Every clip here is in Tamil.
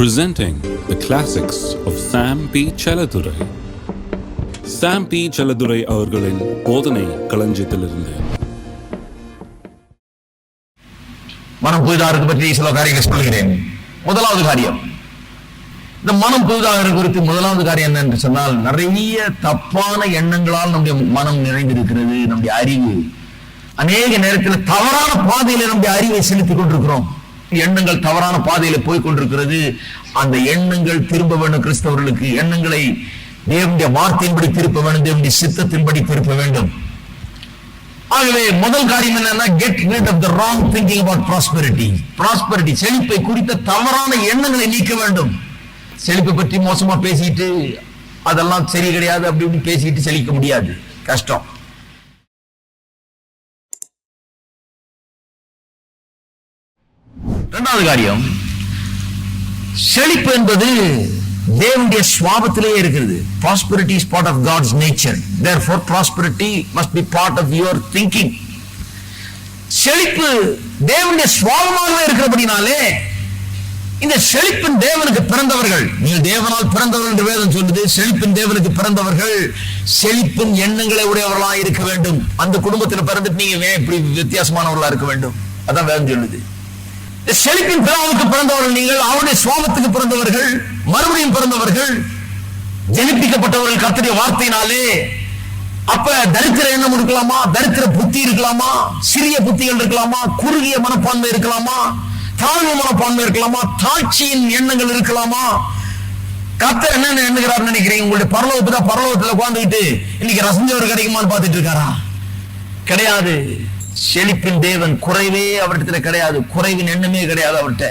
Presenting the classics of Sam P. Chaladurai. Sam P. Chaladurai அவர்களின் போதனை களஞ்சியத்திலிருந்து மனம் புதிதாக பற்றி சில காரியங்களை சொல்கிறேன். முதலாவது காரியம், இந்த மனம் புதிதாக குறித்து முதலாவது காரியம் என்ன என்று சொன்னால், நிறைய தப்பான எண்ணங்களால் நம்முடைய மனம் நிறைந்திருக்கிறது. நம்முடைய அறிவு அநேக நேரத்தில் தவறான பாதையில நம்முடைய அறிவை செலுத்திக் கொண்டிருக்கிறோம். எண்ணங்கள் தவறான பாதையில போய் கொண்டிருக்கிறது. அந்த எண்ணங்கள் திரும்ப வேண்டும். கிறிஸ்தவர்களுக்கு எண்ணங்களை தேவனுடைய வார்த்தையின்படி திருப்ப வேண்டும், தேவனுடைய சித்தத்தின்படி திருப்ப வேண்டும். ஆகவே முதல் காரியம் என்னன்னா, get rid of the wrong thinking about prosperity. prosperity செழிப்பை குறித்த தவறான எண்ணங்களை நீக்க வேண்டும். செழிப்பை பற்றி மோசமா பேசிட்டு அதெல்லாம் சரி கிடையாது அப்படி இப்படி பேசிட்டு செழிக்க முடியாது, கஷ்டம். இரண்டாவது காரியம், செழிப்பு என்பது தேவனுடைய சுவாபத்திலேயே இருக்கிறது. prosperity is part of God's nature. Therefore prosperity must be part of your thinking. செழிப்பு தேவனுடைய சுவாபமாகவே இருக்கிறபடினாலே, இந்த செழிப்பின் தேவனுக்கு பிறந்தவர்கள், நீங்கள் தேவனால் பிறந்தவர்கள் என்று வேதம் சொல்லுது. செழிப்பின் தேவனுக்கு பிறந்தவர்கள் செழிப்பின் எண்ணங்களை உடையவர்களாக இருக்க வேண்டும். அந்த குடும்பத்தில் பிறந்துட்டு நீங்க இப்படி வித்தியாசமானவர்களா இருக்க வேண்டும், அதான் வேதம் சொல்லுது. செழிப்பின் பிதாவுக்கு பிறந்தவர்கள் நீங்கள், அவருடைய சுவாபத்துக்கு பிறந்தவர்கள், மறுபடியும் பிறந்தவர்கள், ஜெனிப்பிக்கப்பட்டவர்கள் கர்த்தருடைய வார்த்தையினாலே. அப்ப தரித்திர எண்ணம் இருக்கலாமா, தரித்திர புத்தி இருக்கலாமா, சிறிய புத்திகள் இருக்கலாமா, குறுகிய மனப்பான்மை இருக்கலாமா, தாழ்வு மனப்பான்மை இருக்கலாமா, தாட்சியின் எண்ணங்கள் இருக்கலாமா. கர்த்தர் என்ன எண்ணுகிறார் நினைக்கிறீங்க? உங்களுடைய பரலோகத்துல பரலோகத்துல உட்கார்ந்துட்டு இன்னைக்கு ரசஞ்சவர் கிடைக்குமான்னு பார்த்துட்டு இருக்காரா? கிடையாது. செழிப்பின் தேவன் குறைவே அவர்கிட்ட கிடையாது, குறைவின் எண்ணமே கிடையாது அவர்கிட்ட.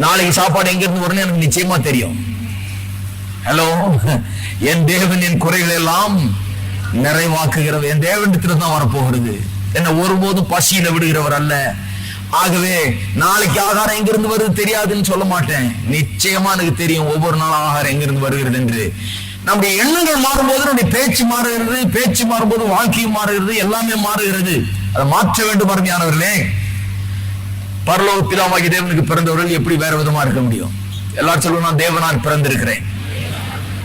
நாளைக்கு சாப்பாடு எங்க இருந்து வரணும் எனக்கு நிச்சயமா தெரியும். ஹலோ, என் தேவன் என் குறைகளை எல்லாம் நிறைவாக்குகிறவர். என் தேவனிடத்துல தான் வரப்போகிறது. என்ன ஒருபோதும் பசியில விடுகிறவர் அல்ல. ஆகவே நாளைக்கு ஆகாரம் எங்கிருந்து வருது தெரியாதுன்னு சொல்ல மாட்டேன். நிச்சயமா எனக்கு தெரியும் ஒவ்வொரு நாளும் ஆகாரம் எங்கிருந்து வருகிறது என்று. நம்முடைய எண்ணங்கள் மாறும்போது நம்முடைய பேச்சு மாறுகிறது, பேச்சு மாறும்போது வாழ்க்கையும் மாறுகிறது, எல்லாமே மாறுகிறது. அதை மாற்ற வேண்டும். அருமையானவர்களே, பரலோக பிதாவாகிய தேவனுக்கு பிறந்தவர்கள் எப்படி வேற விதமா இருக்க முடியும்? எல்லாரும் சொல்லுவோம், நான் தேவனால் பிறந்திருக்கிறேன்.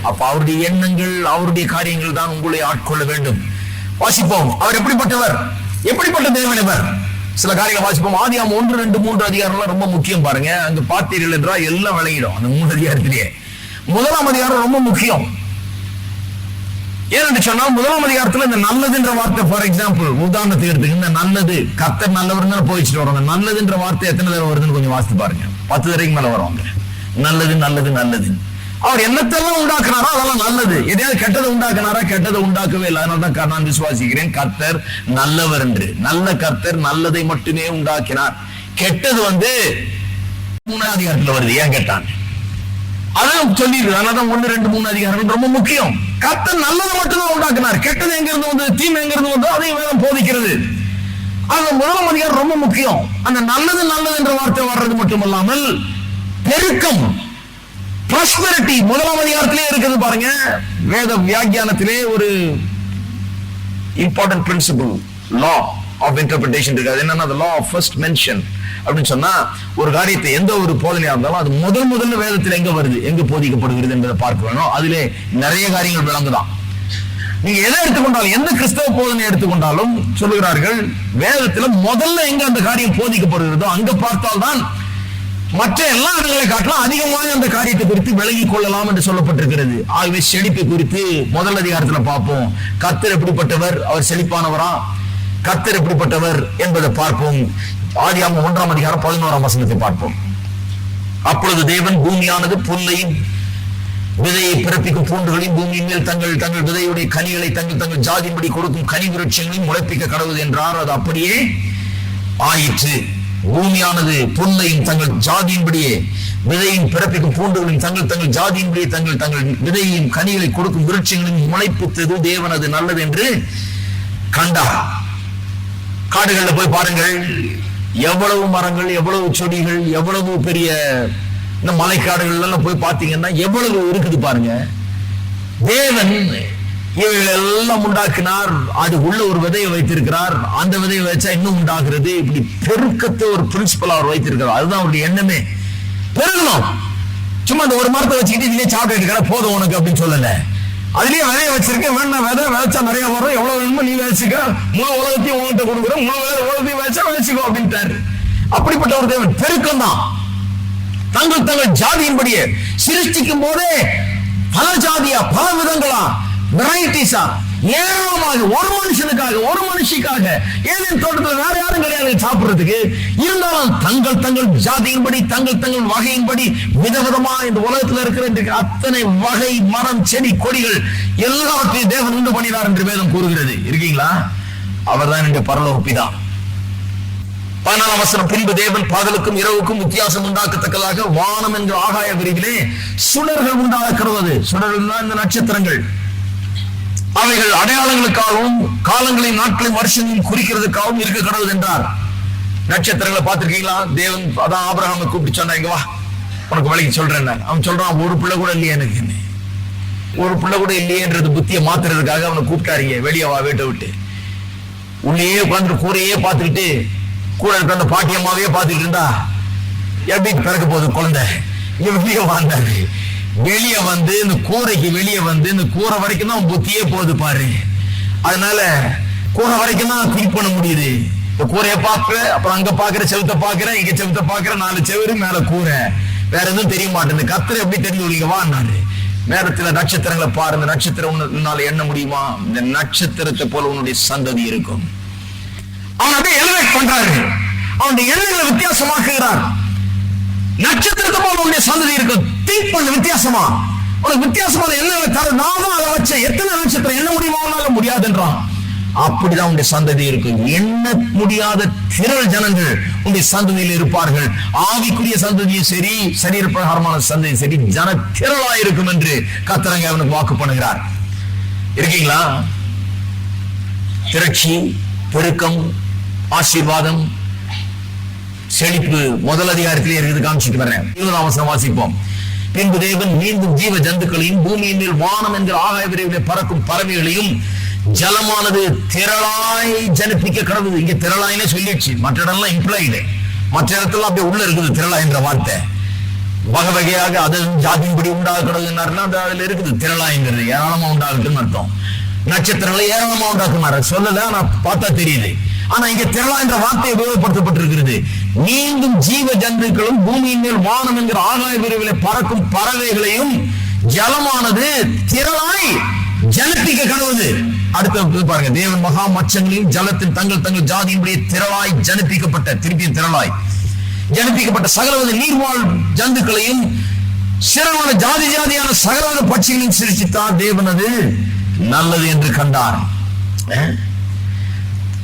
அப்ப அவருடைய எண்ணங்கள், அவருடைய காரியங்கள் தான் உங்களை ஆட்கொள்ள வேண்டும். வாசிப்போம், அவர் எப்படிப்பட்டவர், எப்படிப்பட்ட தேவன் இவர். சில காரியங்களை வாசிப்போம். ஆதியாகமம் 1, 2, 3 அதிகாரம்லாம் ரொம்ப முக்கியம் பாருங்க. அங்க பார்த்தீர்கள் என்றால் எல்லாம் விளங்கிடும். அந்த 3 அதிகாரத்திலேயே முதலாம் அதிகாரம் ரொம்ப முக்கியம். ஏன்னு சொன்னா, முதலாம் அதிகாரத்துல இந்த நல்லதுன்ற வார்த்தை, ஃபார் எக்ஸாம்பிள் உதாரணத்துக்கு எடுத்துக்க, இந்த நல்லது, கர்த்தர் நல்லவர் போயிட்டு வரும். நல்லதுன்ற வார்த்தை எத்தனை தடவை வருதுன்னு கொஞ்சம் வாசித்து பாருங்க. 10 தடவைக்கு மேல வருவாங்க. நல்லது நல்லது நல்லது. அவர் என்னத்தெல்லாம் உண்டாக்குனாரோ அதெல்லாம் நல்லது. எதையாவது கெட்டதை உண்டாக்குனாரா? கெட்டதை உண்டாக்கவே இல்லை. அதனால்தான் நான் விசுவாசிக்கிறேன் கர்த்தர் நல்லவர் என்று. நல்ல கர்த்தர் நல்லதை மட்டுமே உண்டாக்கினார். கெட்டது 3ஆம் அதிகாரத்துல வருது. ஏன் கேட்டான்? அதான் சொல்லிடுது. அதனாலதான் 1, 2, 3 அதிகாரம் ரொம்ப முக்கியம். கர்த்தர் நல்லதை மட்டும்தான் உண்டாக்குனார். கெட்டது எங்க இருந்து வந்து, தீமை எங்க இருந்து வந்து, அதையும் வேதம் போதிக்கிறது. அந்த முதலாம் அதிகாரம் ரொம்ப முக்கியம். அந்த நல்லது நல்லது என்ற வார்த்தை வர்றது மட்டுமல்லாமல், பெருக்கம், prosperity முதலாம் அதிகாரத்திலே இருக்குது பாருங்க. வேத வியாக்கியானத்திலே ஒரு important principle, law of interpretation இருக்கு. என்னன்னா, லா ஆஃப் ஃபர்ஸ்ட் மென்ஷன் அப்படின்னு சொன்னா, ஒரு காரியத்தை எந்த ஒரு போதனையா இருந்தாலும் அது முதல்ல வேதத்தில் எங்க வருது, எங்க போதிக்கப்படுகிறது என்பதை பார்க்க வேணும். அதிலே நிறைய காரியங்கள் விளங்குதான். நீங்க எதை எடுத்துக்கொண்டாலும், எந்த கிறிஸ்தவ போதனை எடுத்துக்கொண்டாலும் சொல்லுகிறார்கள், வேதத்துல முதல்ல எங்க அந்த காரியம் போதிக்கப்படுகிறதோ அங்க பார்த்தால்தான் மற்ற எல்லா இடங்களை காட்டலாம் அதிகமாக அந்த காரியத்தை குறித்து விலகிக் கொள்ளலாம் என்று சொல்லப்பட்டிருக்கிறது. ஆகவே செழிப்பை குறித்து முதல் அதிகாரத்துல பார்ப்போம். கர்த்தர் எப்படிப்பட்டவர், அவர் செழிப்பானவரா, கர்த்தர் எப்படிப்பட்டவர் என்பதை பார்ப்போம். ஆதியாகமம் 1ஆம் அதிகாரம் 11ஆம் வசனத்தை பார்ப்போம். அப்பொழுது தேவன் பூமியானது புல்லையும் விதையை பிறப்பிக்கும் பூண்டுகளையும் பூமியின் மேல் தங்கள் தங்கள் விதையுடைய கனிகளை தங்கள் தங்கள் ஜாதியின்படி கொடுக்கும் கனி விருட்சங்களையும் முளைப்பிக்க கடவுது என்றார். அது அப்படியே ஆயிற்று. பூமியானது புல்லையும் தங்கள் ஜாதியின்படியே விதையும் பிறப்பிக்கும் பூண்டுகளையும் தங்கள் தங்கள் ஜாதியின்படியே தங்கள் தங்கள் விதையையும் கனிகளை கொடுக்கும் விருட்சங்களையும் முளைப்பித்தது. தேவன் அது நல்லது என்று கண்டார். காடுகள்ல போய் பாருங்கள், எவ்வளவு மரங்கள், எவ்வளவு செடிகள், எவ்வளவு பெரிய இந்த மலைக்காடுகள் எல்லாம் போய் பார்த்தீங்கன்னா எவ்வளவு இருக்குது பாருங்க. தேவன் இவைகள் எல்லாம் உண்டாக்கினார். அது உள்ள ஒரு விதையை வைத்திருக்கிறார். அந்த விதையை வச்சா இன்னும் உண்டாகிறது. இப்படி பெருக்கத்தை ஒரு பிரின்சிபல் அவர் வைத்திருக்கிறார். அதுதான் அவருடைய எண்ணமே. பெருகணும். சும்மா அந்த ஒரு மரத்தை வச்சுக்கிட்டு இதுலயே சாப்பிட்டு இருக்கிற போதும் உனக்கு அப்படின்னு சொல்லல. அதுலயே விதைய வச்சிருக்கேன், வேணா விதைச்சா நிறைய வரும், எவ்வளவு வேணுமோ நீ விதைச்சுக்க, முழு உலகத்தையும் உங்ககிட்ட கொடுக்குறோம், முழு உலகத்தையும் விதைச்சுக்கோ அப்படின்ட்டாரு. அப்படிப்பட்ட ஒரு தேவன். பெருக்கம் தான். தங்கள் ஜாதியின்படியே சிருஷ்டிக்கும் போதே பல ஜாதியா, பல விதங்களா, வெரைட்டிஸா, ஏராளமாக ஒரு மனுஷனுக்காக, ஒரு மனுஷிக்காக. ஏதேன் தோட்டத்தில் வேற யாரும் கிடையாது சாப்பிடுறதுக்கு. இருந்தாலும் தங்கள் ஜாதியின்படி, தங்கள் வகையின்படி விதவிதமா இந்த உலகத்தில் இருக்கிற அத்தனை வகை மரம், செடி, கொடிகள் எல்லாவற்றையும் தேவன் உண்டு பண்ணினார் என்று வேதம் கூறுகிறது. இருக்கீங்களா? அவர் தான் இந்த பரலோக பிதா. 14ஆம் வசனம், பின்பு தேவன் பகலுக்கும் இரவுக்கும் வித்தியாசம் உண்டாக்கத்தக்கதாக வானம் என்ற ஆகாய விரிவிலே சுடர்கள் உண்டாகிறது. சுடர்கள் தான் இந்த நட்சத்திரங்கள். அவைகள் அடையாளங்களுக்காகவும் காலங்களையும் நாட்களையும் வருஷங்களையும் குறிக்கிறதுக்காகவும் இருக்க கடவுள் என்றார். நட்சத்திரங்களை பார்த்திருக்கீங்களா? தேவன் அதான் ஆபிரகாமை கூப்பிட்டு சொன்னா, இங்க வா உனக்கு வழிக்கு சொல்றேன். அவன் சொல்றான், ஒரு பிள்ளை கூட இல்லையே எனக்கு, ஒரு பிள்ளை கூட இல்லையேன்றது புத்தியை மாத்துறதுக்காக அவனை கூப்பிட்டாருங்க. வெளியே வா வீட்டை விட்டு. உள்ளேயே உட்காந்துட்டு கூரையே பார்த்துக்கிட்டு கூட இருக்க அந்த பாட்டியம்மாவே பார்த்துட்டு இருந்தா எப்படி பிறக்க போகுது குழந்தை? வெளியே வாழ்ந்தாரு. வெளியே வந்து இந்த கூரைக்கு வெளியே வந்து இந்த கூரை வரைக்கும் தான் புத்தியே போகுது பாரு. அதனால கூரை வரைக்கும் தான் திங்க் பண்ண முடியுது. இந்த கூரைய பாக்குற, அப்புறம் அங்க பாக்குற, செவத்தை பாக்குற, இங்க செவத்தை பாக்குற, 4 செவரு மேல கூரை, வேற எதுவும் தெரிய மாட்டேங்குது. கத்திர எப்படி தெரிஞ்சு வான்னாரு. நேரத்துல நட்சத்திரங்களை பாருங்க. நட்சத்திரம் எண்ண முடியுமா? இந்த நட்சத்திரத்தை போல உன்னுடைய சந்ததி இருக்கும். அவன் அப்படியே எலிவேட் பண்றாரு. அவனுடைய எண்ணங்களை வித்தியாசமாக்குகிறார். நட்சத்திரத்தை போல உன்னுடைய சந்ததி இருக்கும். திங்க் பண்ண வித்தியாசமா. உனக்கு வித்தியாசமான எண்ணங்களை தர, நான் தான் அதை வச்சேன். எத்தனை நட்சத்திரம் எண்ண முடியுமா? முடியாதுன்றான். அப்படிதான் உன்னுடைய சந்ததி இருக்கும். எண்ண முடியாத திரள் ஜனங்கள் உன்னுடைய சந்ததியில் இருப்பார்கள். ஆவிக்குரிய சந்ததியும் சரி, சரீர பிரகாரமான சந்ததியும் சரி, ஜன திரளா இருக்கும் என்று கர்த்தர் அவனுக்கு வாக்கு பண்ணுகிறார். இருக்கீங்களா? திரட்சி, பெருக்கம், ஆசீர்வாதம், செழிப்பு முதல் அதிகாரத்திலே இருக்குது. காமிச்சிட்டு வரேன். 20ஆம் வசனம் வாசிப்போம். பின்பு தேவன் மீண்டும் ஜீவ ஜந்துக்களையும் பூமியின் மேல் வானம் என்கிற ஆகாய விரைவிலே பறக்கும் பறவைகளையும் ஜலமானது திரளாய் ஜனிப்பிக்க கடவுள். இங்க திரளாயினே சொல்லிடுச்சு. மற்ற இடம்லாம் இம்ப்ளாய்டு. மற்ற இடத்துல அப்படியே உள்ள இருக்குது திரளாய் என்ற வார்த்தை. வகை வகையாக அது ஜாதியின்படி உண்டாக கடவுள்னாருன்னா அதுல இருக்குது. திரளாய்ங்கிறது ஏராளமா உண்டாகட்டும்னு அர்த்தம். நட்சத்திரங்களை ஏராளமா உண்டாக்குனாரு சொல்லல, ஆனா பார்த்தா தெரியுது. ஆனா இங்க திரளா என்ற வார்த்தை உபயோகப்படுத்தப்பட்டிருக்கிறது. நீங்கும் ஜீவ ஜந்துக்களும் பூமியின் மேல் வானம் என்கிற ஆகாய விரைவிலே பறக்கும் பறவைகளையும் ஜலமானது திரளாய் ஜலப்பிக்க கடவுது. அடுத்த பாருங்க, தேவன் மகா மச்சங்களையும் ஜலத்தின் தங்கள் ஜாதியின்படியே திரளாய் ஜனிப்பிக்கப்பட்ட, திருப்பியும் திரளாய் ஜனிப்பிக்கப்பட்ட சகலவித நீர்வாழ் ஜந்துக்களையும் சிறவான ஜாதியான சகலவித பட்சிகளையும் சிருஷ்டித்தார். தேவன் அது நல்லது என்று கண்டார்.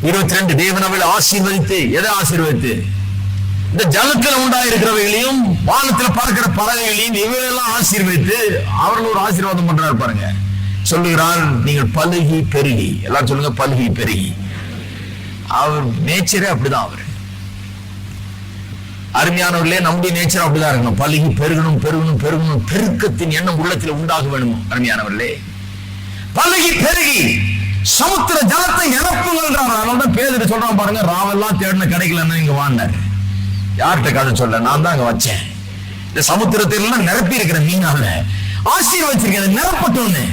22 தேவன் அவளை ஆசீர்வதித்து, எதை ஆசீர்வதித்து? இந்த ஜலத்தில் உண்டாயிருக்கிறவைகளையும் வானத்தில் பறக்கிற பறவைகளையும் இவையெல்லாம் ஆசீர்வதித்து அவர்கள் ஒரு ஆசீர்வாதம் பண்றாரு பாருங்க. சொல்லுகிறார், நீங்கள் பலுகி பெருகி. எல்லாரும் சொல்லுங்க, பலுகி பெருகி. அவர் நேச்சரே அப்படிதான். அவர் அருமையானவர்களே, நம்முடைய நேச்சர் அப்படிதான் இருக்கணும். பலுகி பெருகணும், பெருகணும், பெருகணும். பெருக்கத்தின் எண்ணம் உள்ளத்தில் உண்டாக வேணும். அருமையானவர்களே, பலுகி பெருகி சமுத்திர ஜலத்தை இறப்புங்கள்ன்றார். அதனால பேர் சொல்றான் பாருங்க, ராவெல்லாம் தேடின கிடைக்கலன்னு இங்க வாழ்ந்தாரு. யார்கிட்ட கதை சொல்ல? நான் தான் அங்க வச்சேன். இந்த சமுத்திரத்திலாம் நிரப்பி இருக்கிற மீனால ஆசீர்வதிச்சிருக்கேன். நிரப்பட்டோன்னு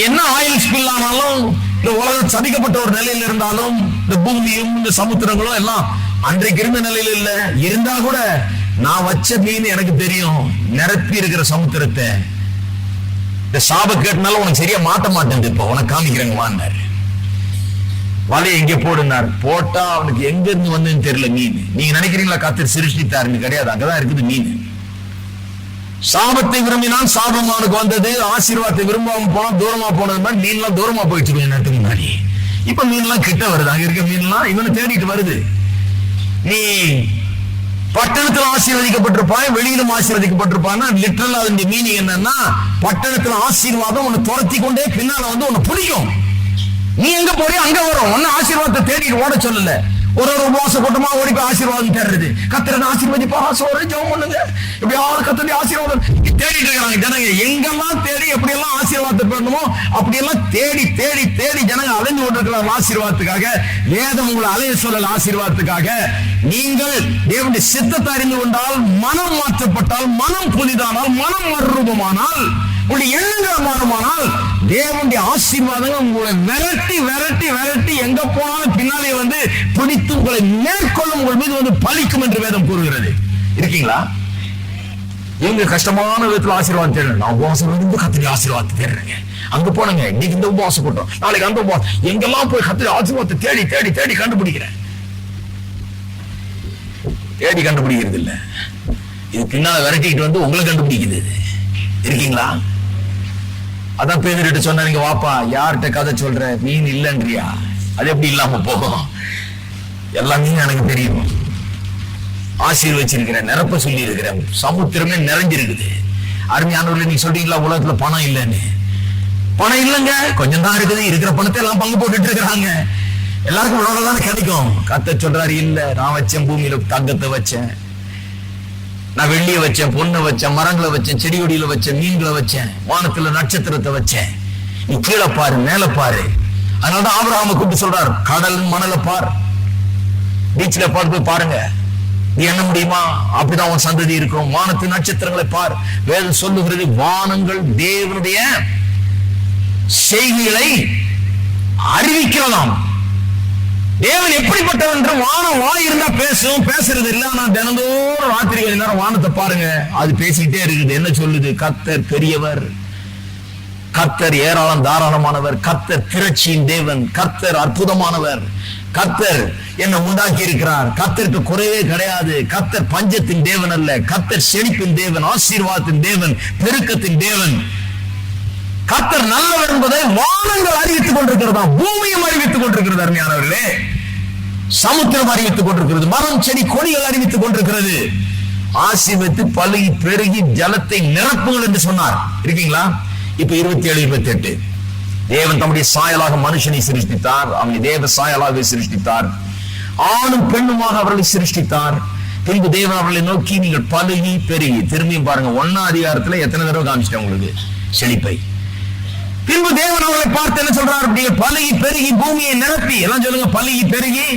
என்ன ஆயில் ஸ்பில் ஆனாலும், இந்த உலகம் சதிக்கப்பட்ட ஒரு நிலையில இருந்தாலும், இந்த பூமியும் இந்த சமுத்திரங்களும் எல்லாம் அன்றைக்கு இருந்த நிலையில இல்ல. இருந்தா கூட நான் வச்ச மீன் எனக்கு தெரியும். நிரப்பி இருக்கிற சமுத்திரத்தை இந்த சாப கேட்டனால உனக்கு சரியா மாட்ட மாட்டேன். இப்ப உனக்கு காமிக்கிறேங்க வான்னாரு. வலையை எங்க போடுனார். போட்டா அவனுக்கு எங்க இருந்து வந்ததுன்னு தெரியல மீன். நீங்க நினைக்கிறீங்களா கர்த்தர் சிருஷ்டித்தாருன்னு? கிடையாது. அங்கதான் இருக்குது மீன். சாபத்தை விரும்பினால் சாபம் அவனுக்கு வந்தது. ஆசீர்வாதத்தை விரும்பாம போனா தூரமா போனது மாதிரி மீன்லாம் தூரமா போயிடுச்சு கொஞ்ச நேரத்துக்கு முன்னாடி. இப்ப மீன்லாம் கிட்ட வருது. அங்க இருக்க மீன்லாம் இவனை தேடிட்டு வருது. நீ பட்டணத்தில் ஆசீர்வதிக்கப்பட்டிருப்பாய், வெளியிலும் ஆசீர்வதிக்கப்பட்டிருப்பான்னா லிட்டரலா அதனுடைய மீனிங் என்னன்னா, பட்டணத்துல ஆசீர்வாதம் உன்னை துரத்தி கொண்டே பின்னால வந்து உன்னை பிடிக்கும். நீ எங்க போறியோ அங்க வரும். ஒன்னு ஆசீர்வாதத்தை தேடிட்டு ஓட சொல்லல. ஒரு உபவாச கூட்டமா ஓடி போய் ஆசீர்வாதம் தேடுறது. கர்த்தரை ஆசீர்வதிப்பா, சோறு ஜெபம் பண்ணுங்க, எப்படியாவது கர்த்தருடைய ஆசீர்வாதம் தேடிட்டு இருக்காங்க ஜனங்க. எங்கெல்லாம் தேடி எப்படியெல்லாம் ஆசீர்வாதத்தை பெறணுமோ அப்படியெல்லாம் தேடி தேடி தேடி ஜனங்க அலைஞ்சு கொண்டிருக்கிறாங்க ஆசீர்வாதத்துக்காக. வேதம் உங்களை அலைய சொல்லல ஆசீர்வாதத்துக்காக. நீங்கள் தேவனுடைய சித்தத்தை அறிந்து கொண்டால் மனம் மாற்ற மாற்றப்பட்டால், மனம் புதிதானால், மனம் மறுரூபமானால், உங்களுடைய எண்ணங்கள் மாறுமானால், தேவனுடைய ஆசீர்வாதங்கள் உங்களை விரட்டி விரட்டி விரட்டி எங்க போனாலும் பின்னாலே வந்து பிடித்து உங்களை மேற்கொள்ளும், உங்கள் மீது வந்து பலிக்கும் என்று வேதம் கூறுகிறது. இருக்கீங்களா? இவங்க கஷ்டமான விதத்துல ஆசீர்வாதம் தேடுறேன். நான் உபவாசம் இருந்து கத்திரி ஆசீர்வாதத்தை தேடுறேங்க. அங்க போனங்க, இன்னைக்கு இந்த உபவாசம் போட்டோம், நாளைக்கு அந்த உபவாசம், எங்கெல்லாம் போய் கத்திரி ஆசீர்வாதத்தை தேடி தேடி தேடி கண்டுபிடிக்கிறேன். தேடி கண்டுபிடிக்கிறது இல்ல, இது பின்னால விரட்டிட்டு வந்து உங்களை கண்டுபிடிக்குது. இருக்கீங்களா? அதான் பேதுருட்ட சொன்ன, நீங்க வாப்பா, யார்கிட்ட கதை சொல்ற, மீன் இல்லன்றியா? அது எப்படி இல்லாம போகும்? எல்லா மீன் எனக்கு தெரியும், ஆசீர்வச்சிருக்கிறேன், நிரப்ப சொல்லி இருக்கிறேன், சமுத்திரமே நிறைஞ்சிருக்குது. அருமையானவர்கள், நீங்க சொல்றீங்களா உலகத்துல பணம் இல்லைன்னு? பணம் இல்லைங்க, கொஞ்சம் தான் இருக்குது. இருக்கிற பணத்தை எல்லாம் பங்கு போட்டுட்டு இருக்கிறாங்க. எல்லாருக்கும் உலகம் தானே கிடைக்கும். கர்த்தர் சொல்றாரு, இல்ல, நான் வச்சேன், பூமியில தங்கத்தை வச்சேன், நான் வெள்ளியை வச்சேன், பொண்ணை வச்சேன், மரங்களை வச்சேன், செடி கொடியில வச்சேன், மீன்களை வச்சேன், வானத்துல நட்சத்திரத்தை வச்சேன். நீ கீழே பாரு, மேல பாரு. அதனாலதான் ஆபிரகாமை கூப்பிட்டு சொல்றாரு, கடல் மணலை பார், பீச்ல பார்த்து போய் பாருங்க, நீ என்ன முடியுமா? அப்படிதான் உன் சந்ததி இருக்கும். வானத்து நட்சத்திரங்களை பார். வேதம் சொல்லுகிறது, வானங்கள் தேவனுடைய செய்திகளை அறிவிக்கலாம். தேவன் எப்படிப்பட்டவன் என்று வானம் வாய் இருந்தா பேசும், பேசுறது இல்ல. ஆனா தினந்தோறும் ராத்திரி கொஞ்ச நேரம் வானத்தை பாருங்க, அது பேசிக்கிட்டே இருக்குது. என்ன சொல்லுது? கர்த்தர் பெரியவர், கர்த்தர் ஏராளம் தாராளமானவர், கர்த்தர் திரட்சியின் தேவன், கர்த்தர் அற்புதமானவர், கர்த்தர் என்ன உண்டாக்கி இருக்கிறார், கர்த்தருக்கு குறைவே கிடையாது, கர்த்தர் பஞ்சத்தின் தேவன் அல்ல, கர்த்தர் செழிப்பின் தேவன், ஆசீர்வாதத்தின் தேவன், பெருக்கத்தின் தேவன், கர்த்தர் நல்லவர் என்பதை வானங்கள் அறிவித்துக் கொண்டிருக்கிறதா, பூமியும் அறிவித்துக் கொண்டிருக்கிறது. அருமையானவர்களே, சமுத்திரம் அறிவித்துக் கொண்டிருக்கிறது, மரம் செடி கொடிகள் அறிவித்துக் கொண்டிருக்கிறது. ஆசீர்வதித்து பலுகி பெருகி ஜலத்தை நிரப்புங்கள் என்று சொன்னார். இருக்கீங்களா? இப்ப 27, 28 தேவன் தம்முடைய சாயலாக மனுஷனை சிருஷ்டித்தார், அவனை தேவ சாயலாக சிருஷ்டித்தார், ஆணும் பெண்ணுமாக அவர்களை சிருஷ்டித்தார். பின்பு தேவன் அவர்களை நோக்கி, நீங்கள் பலுகி பெருகி, திரும்பியும் பாருங்க, 1ஆம் அதிகாரத்துல எத்தனை தடவை காமிச்சிட்டேன் உங்களுக்கு செழிப்பை. பின்பு தேவன் அவர்களை பார்த்து என்ன சொல்றார்? நீங்கள் பலுகி பெருகி பூமியை நிரப்பி, எல்லாம் சொல்லுங்க, பலுகி பெருகி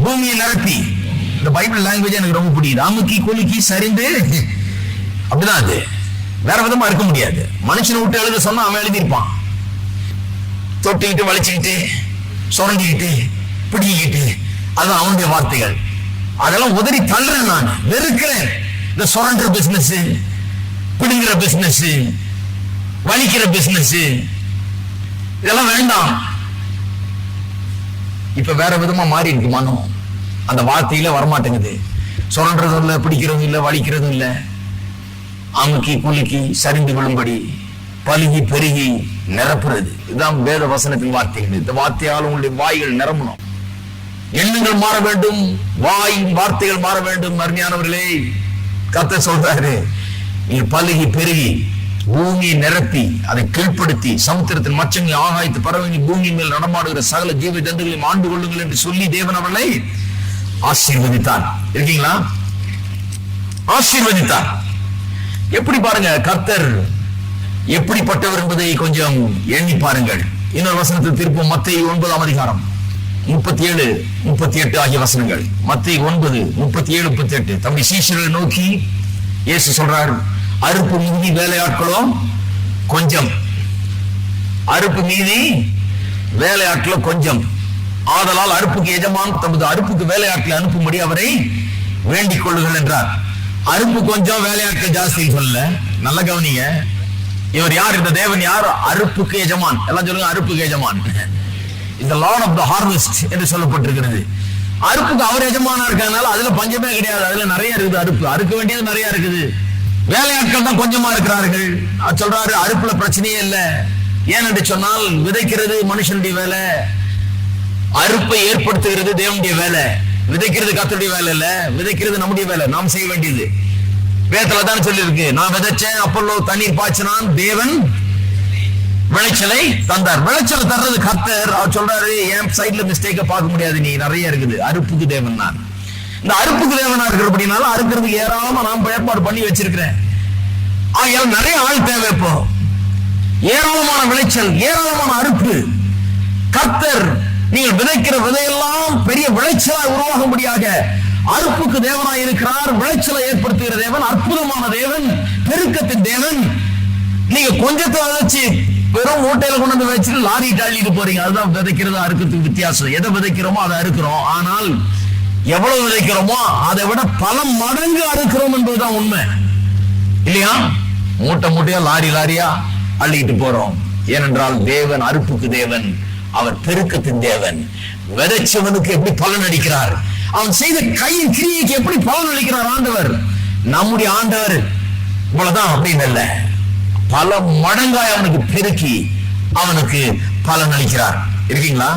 பூமியை நிரப்பி. இந்த பைபிள் லாங்குவேஜ் எனக்கு ரொம்ப பிடிக்குது. அமுக்கி குலுக்கி சரிந்து, அப்படிதான் அது, வேற விதமா இருக்க முடியாது. மனுஷனை விட்டு எழுத சொன்னா அவன் எழுதியிருப்பான். தொட்டிக்கிட்டு வலிச்சுக்கிட்டு சுரண்டிக்கிட்டு பிடிக்கிட்டு, அதுதான் அவனுடைய வார்த்தைகள். அதெல்லாம் உதறி தள்ளுறேன், நான் வெறுக்கிறேன். இந்த சுரண்டுற பிசினஸ், பிடிங்கிற பிசினஸ், வலிக்கிற பிசினஸ், இதெல்லாம் வேண்டாம். இப்ப வேற விதமா மாறி இருக்கு மனம். அந்த வார்த்தையில வரமாட்டேங்குது. சுரண்டுறதும் இல்ல, பிடிக்கிறதும் இல்ல, வலிக்கிறதும் இல்ல. அமுக்கி குலுக்கி சரிந்து விழும்படி பலுகி பெருகி நிரப்புறது, இதுதான் வேத வசனத்தின் வார்த்தைகள். இந்த வார்த்தையால் உங்களுடைய வாய்கள் நிரம்பணும், எண்ணங்கள் மாற வேண்டும், வாயின் வார்த்தைகள் மாற வேண்டும். அருமையானவர்களே, கர்த்தர் சொல்றாரு, நீங்க பலுகி பெருகி பூமியை நிரப்பி அதை கீழ்ப்படுத்தி சமுத்திரத்தின் மச்சங்களை ஆகாயத்து பறவை பூமி மேல் நடமாடுகிற சகல ஜீவ ஜந்துகளையும் ஆண்டு கொள்ளுங்கள் என்று சொல்லி தேவன் அவர்களை ஆசீர்வதித்தார். இருக்கீங்களா? ஆசீர்வதித்தார். எப்படி பாருங்க கர்த்தர் எப்படிப்பட்டவர் என்பதை கொஞ்சம் எண்ணி பாருங்கள். இன்னொரு வசனத்தில் திருப்பம், மத்தேயு 9ஆம் அதிகாரம் 37, 38 ஆகிய வசனங்கள். மத்தேயு 9, 37, 38. தம்முடைய சீஷர்களை நோக்கி இயேசு சொல்றார், அறுப்பு மீதி வேலையாட்களோ கொஞ்சம், அறுப்பு மீதி வேலையாட்களோ கொஞ்சம், ஆதலால் அறுப்புக்கு எஜமான் தமது அறுப்புக்கு வேலையாட்களை அனுப்பும்படி அவரை வேண்டிக் கொள்ளுங்கள் என்றார். அறுப்பு கொஞ்சம், வேலையாட்கள் ஜாஸ்தி சொல்ல. நல்ல கவனிங்க, இவர் யார்? இந்த தேவன் யார்? அறுப்புக்கு எஜமான். எல்லாம் சொல்லுங்க, அறுப்புக்கு எஜமான். இந்த லார்ட் ஆஃப் தி ஹார்வெஸ்ட் என்று சொல்லப்பட்டிருக்கிறது. அறுப்புக்கு அவர் எஜமானா இருக்கிறதுனால அதுல பஞ்சமே கிடையாது, அதுல நிறைய இருக்குது. அறுப்பு அறுக்க வேண்டியது நிறைய இருக்குது, வேலையாட்கள் தான் கொஞ்சமா இருக்கிறார்கள். சொல்றாரு, அறுப்புல பிரச்சனையே இல்லை. ஏனென்று சொன்னால், விதைக்கிறது மனுஷனுடைய வேலை, அறுப்பை ஏற்படுத்துகிறது தேவனுடைய வேலை. விதைக்கிறது கர்த்தருடைய வேலை இல்ல, விதைக்கிறது நம்முடைய வேலை, நாம் செய்ய வேண்டியது. வேதத்துல தான் சொல்லி இருக்கு, நான் விதைச்சேன், அப்பல்லோ தண்ணீர் பாய்ச்சினான், தேவன் விளைச்சலை தந்தார். விளைச்சலை தர்றது கர்த்தர். அவர் சொல்றாரு, என் சைட்ல மிஸ்டேக்க பார்க்க முடியாது, நீ நிறைய இருக்குது. அறுப்புக்கு தேவன் நான். இந்த அறுப்புக்கு தேவனா இருக்கிறபடினால அறுக்கிறதுக்கு ஏராளமா நாம் ஏற்பாடு பண்ணி வச்சிருக்கிறேன். ஆகையால் நிறைய ஆள் தேவை. இப்போ ஏராளமான விளைச்சல், ஏராளமான அறுப்பு. கர்த்தர் நீங்கள் விதைக்கிற விதையெல்லாம் பெரிய விளைச்சலாக உருவாகும்படியாக அறுப்புக்கு தேவனாய் இருக்கிறார். விளைச்சலை ஏற்படுத்துகிற தேவன், அற்புத அற்புதமான தேவன், பெருக்கத்தின் தேவன். நீங்க கொஞ்சத்தை விதைச்சு வெறும் மூட்டையில கொண்டு வந்து வச்சுட்டு லாரி தள்ளிட்டு போறீங்க. அதுதான் விதைக்கிறதா இருக்கிறதுக்கு வித்தியாசம். எதை விதைக்கிறோமோ அதை அறுக்கிறோம். ஆனால் எவ்வளவு விதைக்கிறோமோ அதை விட பல மடங்கு அறுக்கிறோம் என்பதுதான் உண்மை, இல்லையா? மூட்டை மூட்டையா லாரி லாரியா அள்ளிட்டு போறோம். ஏனென்றால் தேவன் அறுப்புக்கு தேவன், அவர் பெருக்கத்தின் தேவன். விதைச்சவனுக்கு எப்படி பலன் அளிக்கிறார், அவன் செய்த கையின் கிரியைக்கு எப்படி பலன் அளிக்கிறார் ஆண்டவர். நம்முடைய ஆண்டவர் இவ்வளவுதான் அப்படின்னு இல்ல, பல மடங்காய் அவனுக்கு பெருக்கி அவனுக்கு பலன் அளிக்கிறார். இருக்கீங்களா?